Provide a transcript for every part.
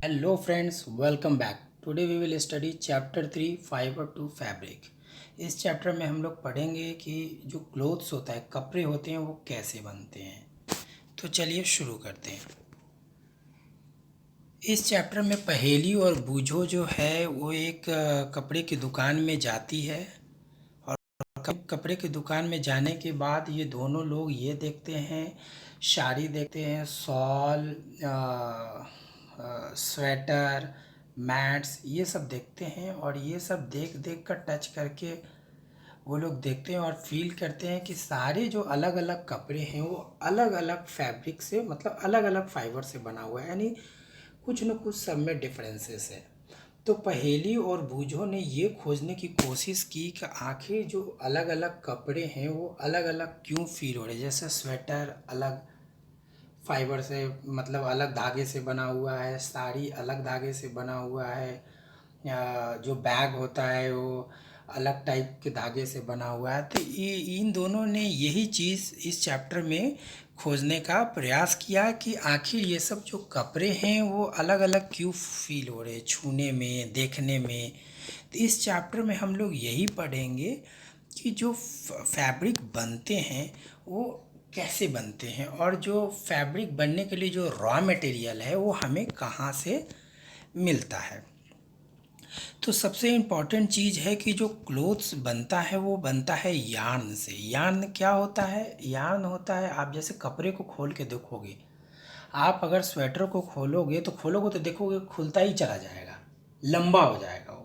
Hello friends, welcome back. Today we will study chapter 3 fiber to fabric. इस chapter में हम लोग पढ़ेंगे कि जो क्लोथ्स होता है, कपड़े होते हैं, वो कैसे बनते हैं। तो चलिए शुरू करते हैं। इस चैप्टर में पहेली और बूझो जो है वो एक कपड़े की दुकान में जाती है और कपड़े की दुकान में जाने के बाद ये दोनों लोग ये देखते हैं, साड़ी देखते हैं, शॉल, स्वेटर, मैट्स, ये सब देखते हैं और ये सब देख देख कर टच करके वो लोग देखते हैं और फील करते हैं कि सारे जो अलग अलग कपड़े हैं वो अलग अलग फैब्रिक से, मतलब अलग अलग फाइबर से बना हुआ है, यानी कुछ न कुछ सब में डिफरेंसेस है। तो पहेली और बूझो ने ये खोजने की कोशिश की कि आखिर जो अलग अलग कपड़े हैं वो अलग अलग क्यों फील हो रहे हैं। जैसे स्वेटर अलग फाइबर से, मतलब अलग धागे से बना हुआ है, साड़ी अलग धागे से बना हुआ है, या जो बैग होता है वो अलग टाइप के धागे से बना हुआ है। तो ये इन दोनों ने यही चीज़ इस चैप्टर में खोजने का प्रयास किया कि आखिर ये सब जो कपड़े हैं वो अलग अलग क्यों फील हो रहे हैं छूने में, देखने में। तो इस चैप्टर में हम लोग यही पढ़ेंगे कि जो फैब्रिक बनते हैं वो कैसे बनते हैं और जो फैब्रिक बनने के लिए जो रॉ मटेरियल है वो हमें कहाँ से मिलता है। तो सबसे इम्पॉर्टेंट चीज़ है कि जो क्लोथ्स बनता है वो बनता है यार्न से। यार्न क्या होता है? यार्न होता है, आप जैसे कपड़े को खोल के देखोगे, आप अगर स्वेटर को खोलोगे तो देखोगे खुलता ही चला जाएगा, लंबा हो जाएगा वो।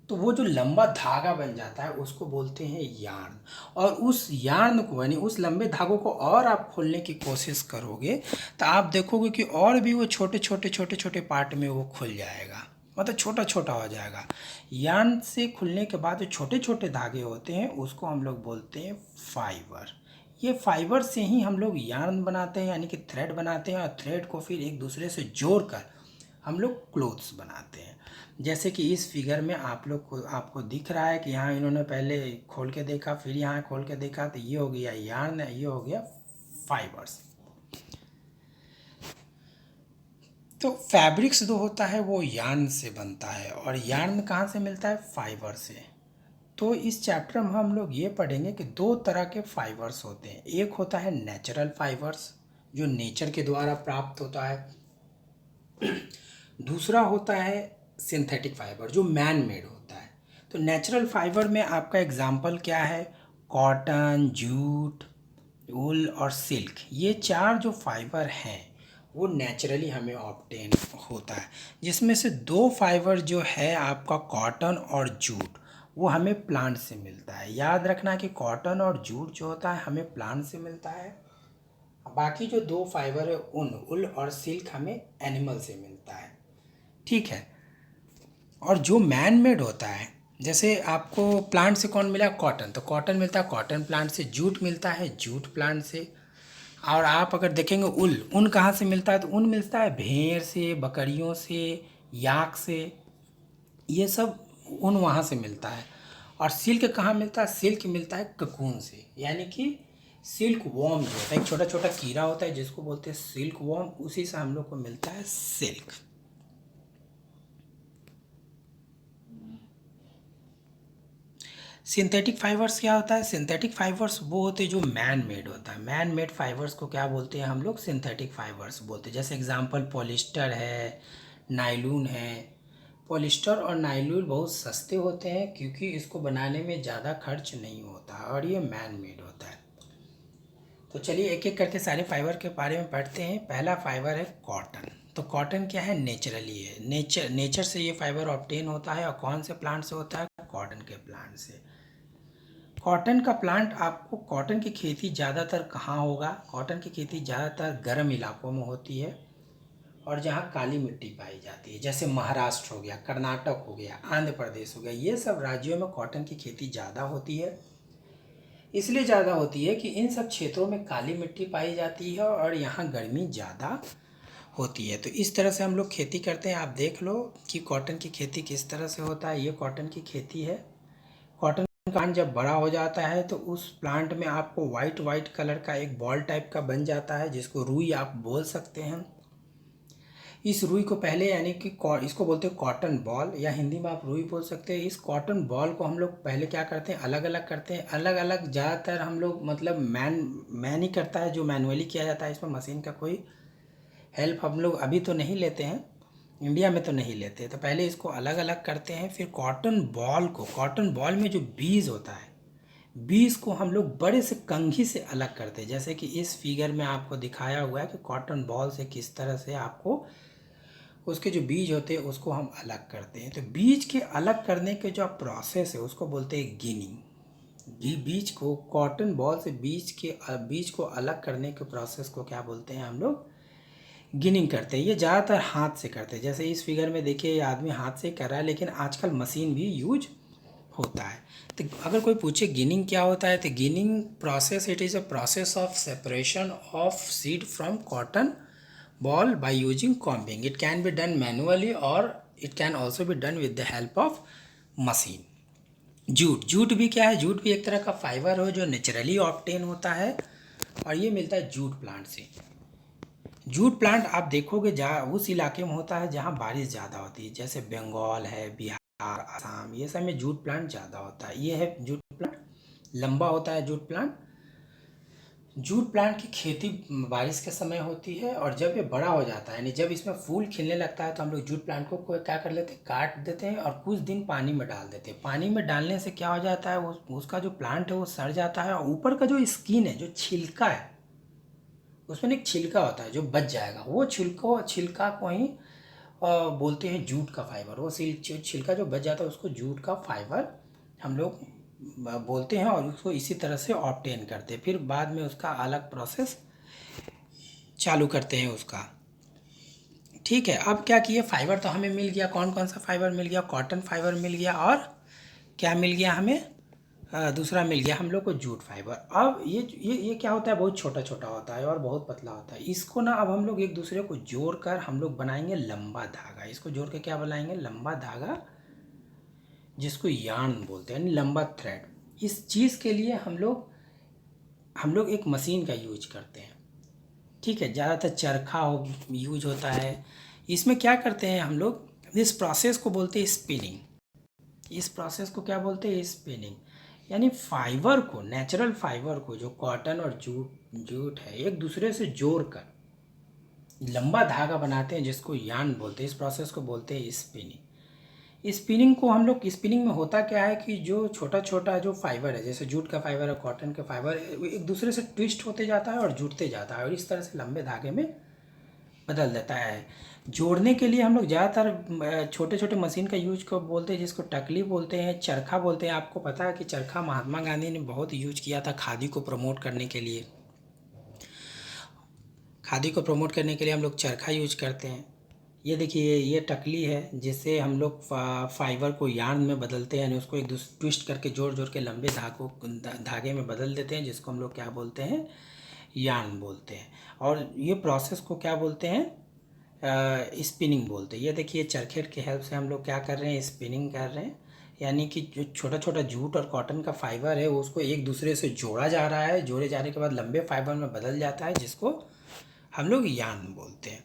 तो वो जो लंबा धागा बन जाता है उसको बोलते हैं यार्न। और उस यार्न को, यानी उस लंबे धागों को और आप खोलने की कोशिश करोगे तो आप देखोगे कि और भी वो छोटे छोटे पार्ट में वो खुल जाएगा, मतलब छोटा छोटा हो जाएगा। यार्न से खुलने के बाद जो छोटे छोटे धागे होते हैं उसको हम लोग बोलते हैं फाइबर। ये फाइबर से ही हम लोग यार्न बनाते हैं, यानी कि थ्रेड बनाते हैं, और थ्रेड को फिर एक दूसरे से जोड़कर हम लोग क्लोथ्स बनाते हैं। जैसे कि इस फिगर में आप लोग को, आपको दिख रहा है कि यहाँ इन्होंने पहले खोल के देखा, फिर यहाँ खोल के देखा, तो ये हो गया यार्न, ये हो गया फाइबर्स। तो फैब्रिक्स जो होता है वो यार्न से बनता है, और यार्न कहाँ से मिलता है? फाइबर से। तो इस चैप्टर में हम लोग ये पढ़ेंगे कि दो तरह के फाइबर्स होते हैं। एक होता है नेचुरल फाइबर्स, जो नेचर के द्वारा प्राप्त होता है। दूसरा होता है सिंथेटिक फाइबर, जो मैन मेड होता है। तो नेचुरल फाइबर में आपका एग्जांपल क्या है? कॉटन, जूट, वूल और सिल्क। ये चार जो फाइबर हैं वो नेचुरली हमें ऑब्टेन होता है, जिसमें से दो फाइबर जो है आपका कॉटन और जूट, वो हमें प्लांट से मिलता है। याद रखना कि कॉटन और जूट जो होता है हमें प्लांट से मिलता है। बाकी जो दो फाइबर है उल और सिल्क हमें एनिमल से मिलता है। ठीक है। और जो मैन मेड होता है, जैसे आपको प्लांट से कौन मिला? कॉटन। तो कॉटन मिलता है कॉटन प्लांट से, जूट मिलता है जूट प्लांट से। और आप अगर देखेंगे ऊन, ऊन कहाँ से मिलता है? तो ऊन मिलता है भेड़ से, बकरियों से, याक से, ये सब ऊन वहाँ से मिलता है। और सिल्क कहाँ मिलता है? सिल्क मिलता है ककून से, यानी कि सिल्क वॉर्म जो होता है, एक छोटा छोटा कीड़ा होता है जिसको बोलते हैं सिल्क वॉर्म, उसी से हम लोग को मिलता है सिल्क। सिंथेटिक फाइबर्स क्या होता है? सिंथेटिक फाइबर्स वो होते हैं जो मैन मेड होता है। मैन मेड फाइबर्स को क्या बोलते हैं हम लोग? सिंथेटिक फाइबर्स बोलते हैं। जैसे एग्जांपल पॉलिस्टर है, नायलून है। पॉलिस्टर और नायलून बहुत सस्ते होते हैं क्योंकि इसको बनाने में ज़्यादा खर्च नहीं होता, और ये मैन मेड होता है। तो चलिए एक एक करके सारे फाइबर के बारे में पढ़ते हैं। पहला फाइबर है कॉटन। तो कॉटन क्या है? नेचुरली है, नेचर से ये फाइबर ऑब्टेन होता है। और कौन से प्लांट से होता है? कॉटन के प्लांट से। कॉटन का प्लांट, आपको कॉटन की खेती ज़्यादातर कहाँ होगा? कॉटन की खेती ज़्यादातर गर्म इलाकों में होती है, और जहाँ काली मिट्टी पाई जाती है, जैसे महाराष्ट्र हो गया, कर्नाटक हो गया, आंध्र प्रदेश हो गया, ये सब राज्यों में कॉटन की खेती ज़्यादा होती है। इसलिए ज़्यादा होती है कि इन सब क्षेत्रों में काली मिट्टी पाई जाती है और यहाँ गर्मी ज़्यादा होती है। तो इस तरह से हम लोग खेती करते हैं। आप देख लो कि कॉटन की खेती किस तरह से होता है। ये कॉटन की खेती है। कॉटन प्लांट जब बड़ा हो जाता है तो उस प्लांट में आपको वाइट वाइट कलर का एक बॉल टाइप का बन जाता है, जिसको रुई आप बोल सकते हैं। इस रुई को पहले यानी कि इसको बोलते हैं कॉटन बॉल, या हिंदी में आप रुई बोल सकते हैं। इस कॉटन बॉल को हम लोग पहले क्या करते हैं, अलग अलग करते हैं। अलग अलग ज़्यादातर हम लोग मतलब मैन ही करता है, जो मैनुअली किया जाता है। इसमें मशीन का कोई हेल्प हम लोग अभी तो नहीं लेते हैं, इंडिया में तो नहीं लेते। तो पहले इसको अलग अलग करते हैं, फिर कॉटन बॉल में जो बीज होता है, बीज को हम लोग बड़े से कंघी से अलग करते हैं। जैसे कि इस फिगर में आपको दिखाया हुआ है कि कॉटन बॉल से किस तरह से आपको उसके जो बीज होते हैं उसको हम अलग करते हैं। तो बीज के अलग करने के जो प्रोसेस है उसको बोलते हैं गिनिंग। बीज को कॉटन बॉल से बीज को अलग करने के प्रोसेस को क्या बोलते हैं हम लोग, गिनिंग करते हैं। ये ज़्यादातर हाथ से करते हैं। जैसे इस फिगर में देखिए ये आदमी हाथ से कर रहा है, लेकिन आजकल मशीन भी यूज होता है। तो अगर कोई पूछे गिनिंग क्या होता है, तो ginning process, it is a process of separation of seed from cotton ball by using combing. It can be done manually or it can also be done with the help of machine. Jute भी क्या है, jute भी एक तरह का fibre हो जो naturally obtain होता है, और ये मिलता है जूट प्लांट से। जूट प्लांट आप देखोगे जहाँ उस इलाके में होता है जहाँ बारिश ज़्यादा होती है, जैसे बंगाल है, बिहार, असम, ये सब में जूट प्लांट ज़्यादा होता है। ये है जूट प्लांट, लंबा होता है जूट प्लांट। जूट प्लांट की खेती बारिश के समय होती है, और जब ये बड़ा हो जाता है यानी जब इसमें फूल खिलने लगता है तो हम लोग जूट प्लांट को क्या कर लेते हैं, काट देते हैं और कुछ दिन पानी में डाल देते हैं। पानी में डालने से क्या हो जाता है, उसका जो प्लांट है वो सड़ जाता है, और ऊपर का जो स्किन है, जो छिलका है, उसमें एक छिलका होता है जो बच जाएगा। वो छिलका को ही बोलते हैं जूट का फाइबर। वो छिलका जो बच जाता है उसको जूट का फाइबर हम लोग बोलते हैं, और उसको इसी तरह से ऑब्टेन करते हैं। फिर बाद में उसका अलग प्रोसेस चालू करते हैं उसका। ठीक है, अब क्या किए, फाइबर तो हमें मिल गया। कौन कौन सा फाइबर मिल गया, कॉटन फाइबर मिल गया, और क्या मिल गया हमें, दूसरा मिल गया हम लोग को जूट फाइबर। अब ये क्या होता है, बहुत छोटा छोटा होता है और बहुत पतला होता है। इसको ना अब हम लोग एक दूसरे को जोड़ कर हम लोग बनाएंगे लंबा धागा। इसको जोड़ के क्या बनाएंगे, लंबा धागा, जिसको यार्न बोलते हैं, यानी लंबा थ्रेड। इस चीज़ के लिए हम लोग एक मशीन का यूज करते हैं। ठीक है, ज़्यादातर चरखा यूज होता है। इसमें क्या करते हैं हम लोग, इस प्रोसेस को बोलते हैं स्पिनिंग। इस प्रोसेस को क्या बोलते हैं, स्पिनिंग। यानी फाइबर को, नेचुरल फाइबर को, जो कॉटन और जूट है, एक दूसरे से जोड़कर लंबा धागा बनाते हैं, जिसको यार्न बोलते हैं। इस प्रोसेस को बोलते हैं स्पिनिंग। स्पिनिंग को हम लोग, स्पिनिंग में होता क्या है कि जो छोटा छोटा जो फाइबर है, जैसे जूट का फाइबर है, कॉटन का फाइबर है, वो एक दूसरे से ट्विस्ट होते जाता है और जुड़ते जाता है, और इस तरह से लंबे धागे में बदल देता है। जोड़ने के लिए हम लोग ज़्यादातर छोटे छोटे मशीन का यूज को बोलते हैं, जिसको टकली बोलते हैं, चरखा बोलते हैं। आपको पता है कि चरखा महात्मा गांधी ने बहुत यूज किया था खादी को प्रमोट करने के लिए। खादी को प्रमोट करने के लिए हम लोग चरखा यूज करते हैं। ये देखिए, ये टकली है, जिससे हम लोग फाइबर को यार्न में बदलते हैं, यानी उसको एक दूसरे ट्विस्ट करके जोड़ जोड़ के लंबे धागे में बदल देते हैं, जिसको हम लोग क्या बोलते हैं, यार्न बोलते हैं। और ये प्रोसेस को क्या बोलते हैं, स्पिनिंग बोलते हैं। ये देखिए, चरखे की हेल्प से हम लोग क्या कर रहे हैं, स्पिनिंग कर रहे हैं। यानी कि जो छोटा छोटा जूट और कॉटन का फाइबर है उसको एक दूसरे से जोड़ा जा रहा है, जोड़े जाने के बाद लंबे फाइबर में बदल जाता है, जिसको हम लोग यार्न बोलते हैं।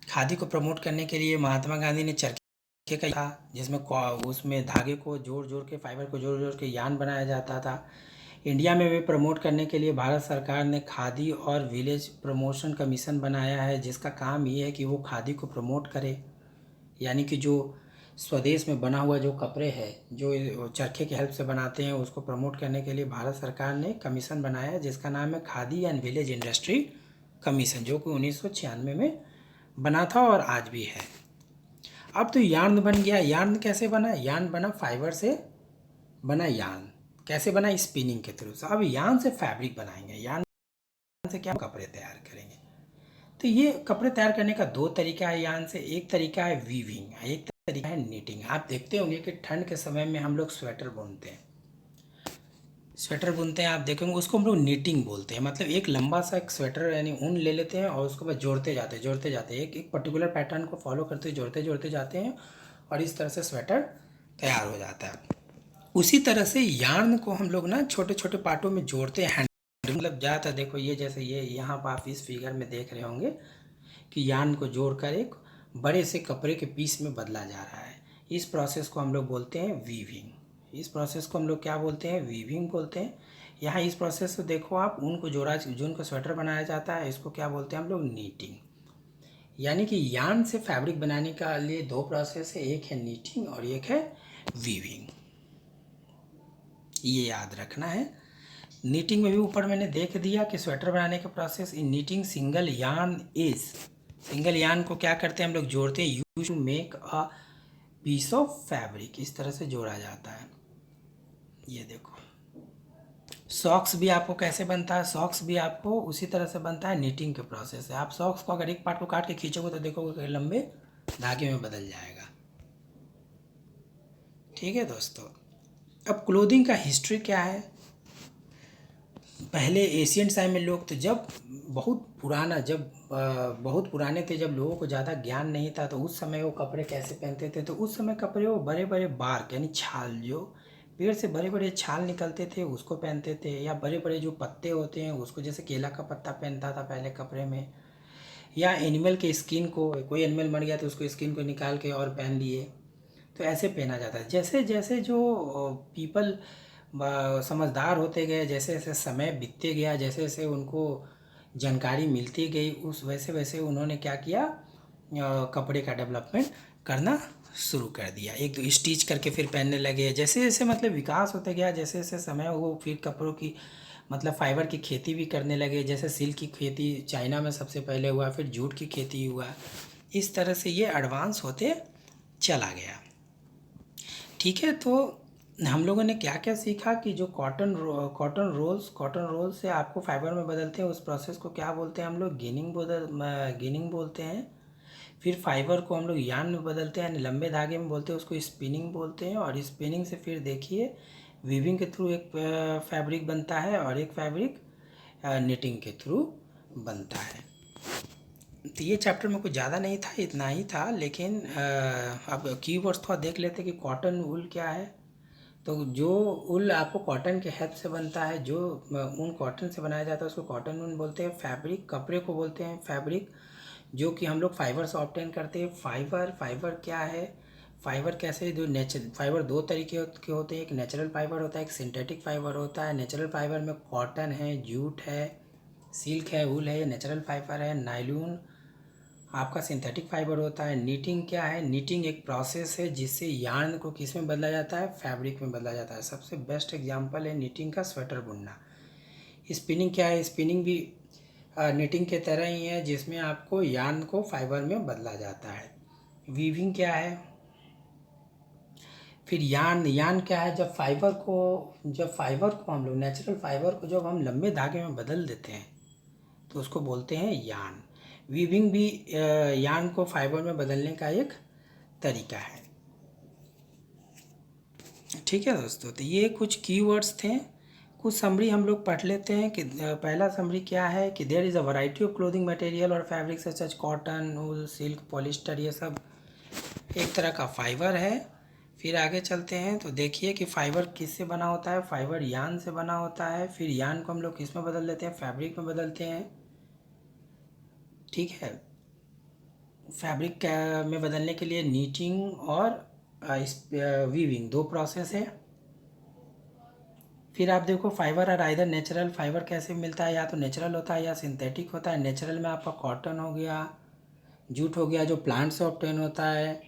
खादी को प्रमोट करने के लिए महात्मा गांधी ने चरखे का था, जिसमें उसमें धागे को जोड़ जोड़ के, फाइबर को जोड़ जोड़ के यार्न बनाया जाता था। इंडिया में भी प्रमोट करने के लिए भारत सरकार ने खादी और विलेज प्रमोशन कमीशन बनाया है, जिसका काम ये है कि वो खादी को प्रमोट करे। यानी कि जो स्वदेश में बना हुआ जो कपड़े हैं, जो चरखे की हेल्प से बनाते हैं, उसको प्रमोट करने के लिए भारत सरकार ने कमीशन बनाया है, जिसका नाम है khadi and village industry commission, जो कि 1996 में बना था और आज भी है। अब तो यार्न बन गया। यार्न कैसे बना, यार्न बना फाइबर से बना यार्न। कैसे बना, स्पिनिंग के थ्रू से। अब यार्न से फैब्रिक बनाएंगे, यार्न से क्या कपड़े तैयार करेंगे। तो ये कपड़े तैयार करने का दो तरीका है यार्न से। एक तरीका है वीविंग, एक तरीका है नीटिंग। आप देखते होंगे कि ठंड के समय में हम लोग स्वेटर बुनते हैं, आप देखेंगे, उसको हम लोग नीटिंग बोलते हैं। मतलब एक लंबा सा एक स्वेटर यानी ऊन ले लेते हैं और उसको बस जोड़ते जाते हैं, एक पर्टिकुलर पैटर्न को फॉलो करते जोड़ते जाते हैं, और इस तरह से स्वेटर तैयार हो जाता है। उसी तरह से यार्न को हम लोग ना छोटे छोटे पार्टों में जोड़ते हैं। मतलब ज़्यादातर देखो, ये जैसे ये यहाँ पर आप इस फिगर में देख रहे होंगे कि यार्न को जोड़कर एक बड़े से कपड़े के पीस में बदला जा रहा है। इस प्रोसेस को हम लोग बोलते हैं वीविंग। इस प्रोसेस को हम लोग क्या बोलते हैं? वीविंग बोलते हैं। यहाँ इस प्रोसेस को देखो आप, ऊन को जोड़ा, ऊन को स्वेटर बनाया जाता है, इसको क्या बोलते हैं हम लोग? नीटिंग। यानी कि यार्न से फैब्रिक बनाने का लिए दो प्रोसेस है, एक है नीटिंग और एक है वीविंग। ये याद रखना है। नीटिंग में भी ऊपर मैंने देख दिया कि स्वेटर बनाने का process in knitting single yarn is, single yarn को क्या करते हैं हम लोग? जोड़ते हैं। Use to make a piece of fabric, इस तरह से जोड़ा जाता है। ये देखो, सॉक्स भी आपको कैसे बनता है? सॉक्स भी आपको उसी तरह से बनता है, नीटिंग के प्रोसेस से। आप सॉक्स को अगर एक पार्ट को काट के खींचोगे तो देखोगे कि लंबे धागे में बदल जाएगा। ठीक है दोस्तों, अब क्लोथिंग का हिस्ट्री क्या है? पहले एशियंट टाइम में लोग तो जब बहुत पुराने थे, जब लोगों को ज़्यादा ज्ञान नहीं था, तो उस समय वो कपड़े कैसे पहनते थे? तो उस समय कपड़े वो बड़े बड़े बार्क यानी छाल, जो पेड़ से बड़े बड़े छाल निकलते थे उसको पहनते थे, या बड़े बड़े जो पत्ते होते हैं उसको, जैसे केला का पत्ता पहनता था पहले कपड़े में, या एनिमल के स्किन को, कोई एनिमल मर गया तो उसको स्किन को निकाल के और पहन लिए, तो ऐसे पहना जाता है। जैसे जैसे जो पीपल समझदार होते गए, जैसे जैसे समय बीतते गया, जैसे जैसे उनको जानकारी मिलती गई, उस वैसे वैसे उन्होंने क्या किया? कपड़े का डेवलपमेंट करना शुरू कर दिया। एक दो स्टिच करके फिर पहनने लगे। जैसे जैसे मतलब विकास होते गया, जैसे जैसे समय वो फिर कपड़ों की मतलब फाइबर की खेती भी करने लगे। जैसे सिल्क की खेती चाइना में सबसे पहले हुआ, फिर जूट की खेती हुआ। इस तरह से ये एडवांस होते चला गया। ठीक है, तो हम लोगों ने क्या क्या सीखा कि जो कॉटन रोल्स से आपको फाइबर में बदलते हैं, उस प्रोसेस को क्या बोलते हैं हम लोग? गिनिंग बोलते हैं। फिर फाइबर को हम लोग यार्न में बदलते हैं, यानी लंबे धागे में बोलते हैं, उसको स्पिनिंग बोलते हैं। और स्पिनिंग से फिर देखिए वीविंग के थ्रू एक फैब्रिक बनता है, और एक फैब्रिक निटिंग के थ्रू बनता है। तो ये चैप्टर में कुछ ज़्यादा नहीं था, इतना ही था। लेकिन अब कीवर्ड्स थोड़ा देख लेते कि कॉटन वूल क्या है। तो जो ऊल आपको कॉटन के हेल्प से बनता है, जो ऊन कॉटन से बनाया जाता है, उसको कॉटन ऊन बोलते हैं। फैब्रिक, कपड़े को बोलते हैं फैब्रिक, जो कि हम लोग फाइबर से ऑब्टेन करते हैं। फाइबर क्या है? फाइबर कैसे? जो फाइबर दो तरीके के होते हैं, एक नेचुरल फाइबर होता है, एक सिंथेटिक फाइबर होता है। नेचुरल फाइबर में कॉटन है, जूट है, सिल्क है, वूल है, ये नेचुरल फाइबर है। नायलॉन आपका सिंथेटिक फाइबर होता है। नीटिंग क्या है? नीटिंग एक प्रोसेस है जिससे यार्न को किस में बदला जाता है? फैब्रिक में बदला जाता है। सबसे बेस्ट एग्जांपल है नीटिंग का स्वेटर बुनना। स्पिनिंग क्या है? स्पिनिंग भी नीटिंग के तरह ही है, जिसमें आपको यार्न को फाइबर में बदला जाता है। वीविंग क्या है? फिर यार्न क्या है? जब फाइबर को हम लोग, नेचुरल फाइबर को जब हम लंबे धागे में बदल देते हैं तो उसको बोलते हैं यार्न। वीविंग भी यार्न को फाइबर में बदलने का एक तरीका है। ठीक है दोस्तों, तो ये कुछ कीवर्ड्स थे। कुछ समरी हम लोग पढ़ लेते हैं कि पहला समरी क्या है कि there is a variety of clothing material और fabric such as cotton, wool, silk, polyester, ये सब एक तरह का फाइबर है। फिर आगे चलते हैं तो देखिए कि फाइबर किससे बना होता है? फाइबर यार्न से बना होता है। फिर यार्न को हम लोग किस में बदल देते हैं? फैब्रिक में बदलते हैं। ठीक है, फैब्रिक में बदलने के लिए नीटिंग और वीविंग दो प्रोसेस है। फिर आप देखो फाइबर और आइदर नेचुरल, फाइबर कैसे मिलता है? या तो नेचुरल होता है या सिंथेटिक होता है। नेचुरल में आपका कॉटन हो गया, जूट हो गया, जो प्लांट से ऑब्टेन होता है।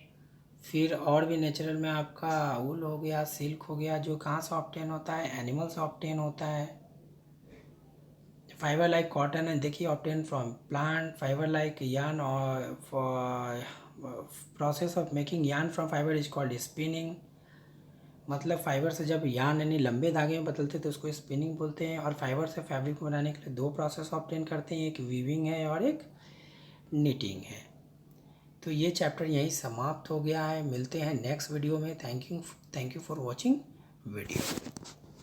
फिर और भी नेचुरल में आपका वूल हो गया, सिल्क हो गया, जो कहाँ से ऑब्टेन होता है? एनिमल से ऑब्टेन होता है। फाइबर लाइक कॉटन है, देखिए obtain from plant. Fibre like yarn और process of making yarn from fibre is called spinning. मतलब फाइबर से जब यार्न यानी लंबे धागे में बदलते तो उसको स्पिनिंग बोलते हैं। और फाइबर से फैब्रिक बनाने के लिए दो प्रोसेस ऑब्टेन करते हैं, एक वीविंग है और एक निटिंग है। तो ये चैप्टर यहीं समाप्त हो गया है। मिलते हैं नेक्स्ट वीडियो में। Thank you for watching video.